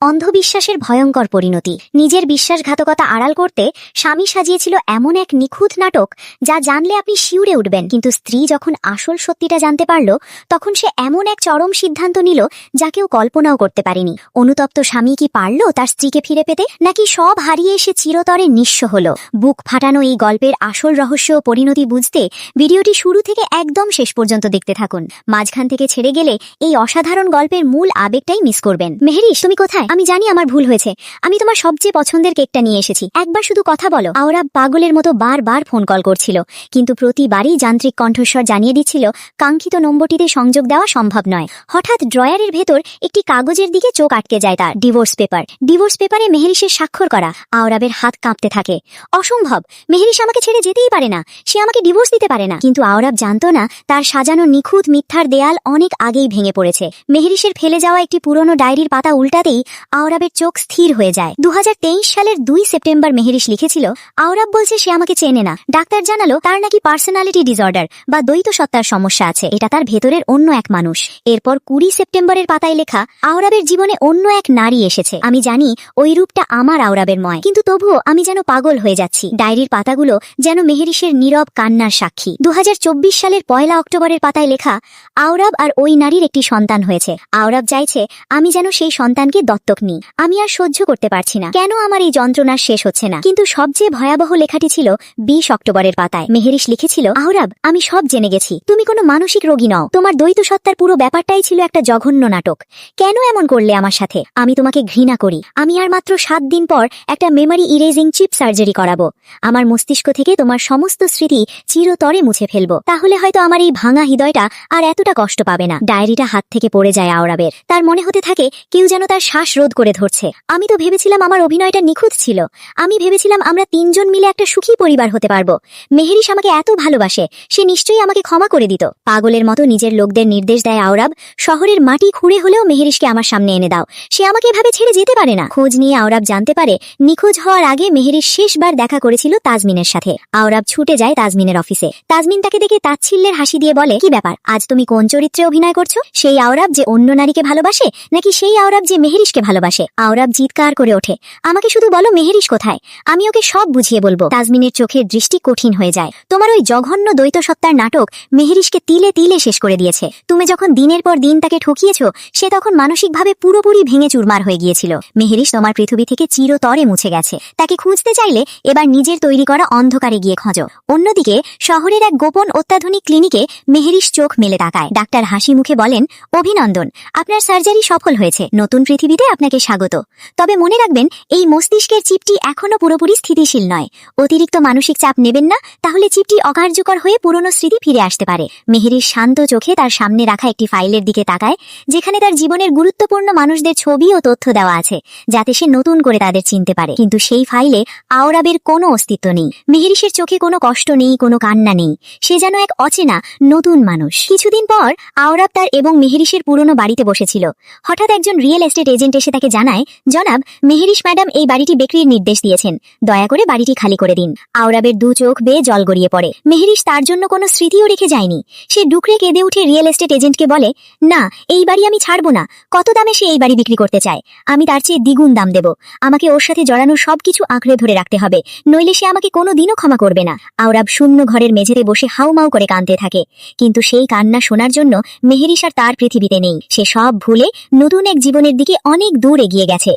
অন্ধবিশ্বাসের ভয়ঙ্কর পরিণতি। নিজের বিশ্বাসঘাতকতা আড়াল করতে স্বামী সাজিয়েছিল এমন এক নিখুঁত নাটক যা জানলে আপনি শিউরে উঠবেন। কিন্তু স্ত্রী যখন আসল সত্যিটা জানতে পারল তখন সে এমন এক চরম সিদ্ধান্ত নিল যা কেউ কল্পনাও করতে পারেনি। অনুতপ্ত স্বামী কি পারল তার স্ত্রীকে ফিরে পেতে, নাকি সব হারিয়ে এসে চিরতরে নিঃস্ব হল? বুক ফাটানো এই গল্পের আসল রহস্য ও পরিণতি বুঝতে ভিডিওটি শুরু থেকে একদম শেষ পর্যন্ত দেখতে থাকুন। মাঝখান থেকে ছেড়ে গেলে এই অসাধারণ গল্পের মূল আবেগটাই মিস করবেন। মেহেরিশ, তুমি কোথায়? আমি জানি আমার ভুল হয়েছে। আমি তোমার সবচেয়ে পছন্দের কেকটা নিয়ে এসেছি, একবার শুধু কথা বলো। আওরাব পাগলের মতো বারবার ফোন কল করছিল, কিন্তু প্রতিবারই যান্ত্রিক কণ্ঠস্বর জানিয়ে দিচ্ছিল কাঙ্ক্ষিত নম্বরটিতে সংযোগ দেওয়া সম্ভব নয়। হঠাৎ ড্রয়ারের ভেতর একটি কাগজের দিকে চোখ আটকে যায় তার। ডিভোর্স পেপারে মেহেরিশের স্বাক্ষর করা। আওরাবের হাত কাঁপতে থাকে। অসম্ভব, মেহেরিশ আমাকে ছেড়ে যেতেই পারে না, সে আমাকে ডিভোর্স দিতে পারে না। কিন্তু আওরাব জানতো না তার সাজানো নিখুঁত মিথ্যার দেয়াল অনেক আগেই ভেঙে পড়েছে। মেহেরিশের ফেলে যাওয়া একটি পুরনো ডায়েরির পাতা উল্টাতেই আওরাবের চোখ স্থির হয়ে যায়। 2023 সালের 2 সেপ্টেম্বর মেহেরিশ লিখেছিল, আওরাব বলছে সে আমাকে চেনে না। ডাক্তার জানালো তার নাকি পার্সোনালিটি ডিসঅর্ডার বা দ্বৈত সত্তার সমস্যা আছে। এটা তার ভেতরের অন্য এক মানুষ। এরপর 20 সেপ্টেম্বরের পাতায় লেখা, আওরাবের জীবনে অন্য এক নারী এসেছে। আমি জানি ওই রূপটা আমার আওরাবের ময়, কিন্তু তবুও আমি যেন পাগল হয়ে যাচ্ছি। ডায়েরির পাতাগুলো যেন মেহেরিশের নীরব কান্নার সাক্ষী। 2024 সালের 1 অক্টোবরের পাতায় লেখা, আওরাব আর ওই নারীর একটি সন্তান হয়েছে। আওরাব চাইছে আমি যেন সেই সন্তানকে দত্তক নিই। আমি আর সহ্য করতে পারছি না, কেন আমার এই যন্ত্রণার শেষ হচ্ছে না। কিন্তু সবচেয়ে ভয়াবহ লেখাটি ছিল 20 অক্টোবরের পাতায়। মেহেরিশ লিখেছিল, আওরাব, আমি সব জেনে গেছি। তুমি কোনো মানসিক রোগী নও। তোমার দ্বৈত সত্তার পুরো ব্যাপারটাই ছিল একটা জঘন্য নাটক। কেন এমন করলে আমার সাথে? আমি তোমাকে ঘৃণা করি। আমি আর মাত্র 7 দিন পর একটা মেমোরি ইরেজিং চিপ সার্জারি করাবো। আমার মস্তিষ্ক থেকে তোমার সমস্ত স্মৃতি চিরতরে মুছে ফেলবো। তাহলে হয়তো আমার এই ভাঙা হৃদয়টা আর এতটা কষ্ট পাবে না। ডায়েরিটা হাত থেকে পড়ে যায় আওরাবের। তার মনে হতে থাকে কেউ যেন তার শ্বাস রোধ করে ধরছে। আমি তো ভেবেছিলাম আমার অভিনয়টা নিখুঁত ছিল। আমি ভেবেছিলাম আমরা 3 জন মিলে একটা সুখী পরিবার হতে পারবো। মেহেরিশ আমাকে এত ভালোবাসে, সে নিশ্চয়ই আমাকে ক্ষমা করে দিত। পাগলের মতো নিজের লোকদের নির্দেশ দেয় আওরাব, শহরের মাটি খুঁড়ে হলেও মেহেরিশকে আমার সামনে এনে দাও। সে আমাকে এভাবে ছেড়ে যেতে পারে না। খোঁজ নিয়ে আওরাব জানতে পারে নিখোঁজ হওয়ার আগে মেহেরিশ শেষবার দেখা করেছিল তাজমিনের সাথে। আওরাব ছুটে যায় তাজমিনের অফিসে। তাজমিন তাকে দেখে তাচ্ছিল্যের হাসি দিয়ে বলে, কি ব্যাপার, আজ তুমি কোন চরিত্রে অভিনয় করছো? সেই আওরাব যে অন্য নারীকে ভালোবাসে, নাকি সেই আওরাব যে মেহেরিশকে ভালোবাসে? আওরাব চিৎকার করে ওঠে, আমাকে শুধু বলো মেহেরিশ কোথায়, আমি ওকে সব বুঝিয়ে বলবো। তাজমিনের চোখের দৃষ্টি কঠিন হয়ে যায়। তোমার ওই জঘন্য দ্বৈত সত্তার নাটক মেহেরিশকে তিলে তিলে শেষ করে দিয়েছে। তুমি যখন দিনের পর দিন তাকে ঠকিয়েছ, সে তখন মানসিকভাবে পুরোপুরি ভেঙে চুরমার হয়ে গিয়েছিল। মেহেরিশ তোমার পৃথিবী থেকে চিরতরে মুছে গেছে। তাকে খুঁজতে চাইলে এবার নিজের তৈরি করা অন্ধকারে গিয়ে খোঁজো। অন্যদিকে শহরের এক গোপন অত্যাধুনিক ক্লিনিকে মেহেরিশ চোখ মেলে তাকায়। ডাক্তার হাসি মুখে বলেন, অভিনন্দন, আপনার সার্জারি সফল হয়েছে। নতুন পৃথিবীতে আপনাকে স্বাগত। তবে মনে রাখবেন, এই মস্তিষ্কের চিপটি এখনো পুরোপুরি স্থিতিশীল নয়। অতিরিক্ত মানসিক চাপ নেবেন না, তাহলে চিপটি অকার্যকর হয়ে পুরনো স্মৃতি ফিরে আসতে পারে। মেহেরিশ শান্ত চোখে তার সামনে রাখা একটি ফাইলের দিকে তাকায়, যেখানে তার জীবনের গুরুত্বপূর্ণ মানুষদের ছবি ও তথ্য দেওয়া আছে, যাতে সে নতুন করে তাদের চিনতে পারে। কিন্তু সেই ফাইলে আওরাবের কোনো অস্তিত্ব নেই। মেহেরিশের চোখে কোনো কষ্ট নেই, কোনো কান্না নেই। সে যেন এক অচেনা নতুন মানুষ। কিছুদিন পর আওরাব তার এবং মেহেরিশের পুরনো বাড়িতে বসেছিল। হঠাৎ একজন রিয়েল এস্টেট এজেন্ট এসে তাকে জানায়, জনাব, মেহেরিশ ম্যাডাম এই বাড়িটি বিক্রির নির্দেশ দিয়েছেন, দয়া করে বাড়িটি খালি করে দিন। আওরাবের 2 চোখ বেয়ে জল গড়িয়ে পড়ে। মেহেরিশ তার জন্য কোনো স্মৃতিও রেখে যায়নি। সে ডুকরে কেঁদে উঠে রিয়েল এস্টেট এজেন্টকে বলে, না, এই বাড়ি আমি ছাড়বো না। কত দামে সে এই বাড়ি বিক্রি করতে চায়? আমি তার চেয়ে দ্বিগুণ দাম দেব। আমাকে ওর সাথে জড়ানো সবকিছু আঁকড়ে ধরে রাখতে হবে, নইলে সে আমাকে কোনো দিনও ক্ষমা করবে না। আওরাব শূন্য ঘরের মেঝেতে বসে হাউমাউ করে কাঁদতে থাকে। কিন্তু সেই কান্না শোনার জন্য মেহেরিশ আর তার পৃথিবীতে নেই। সে সব ভুলে নতুন এক জীবনের দিকে অনেক দূর এগিয়ে গেছে।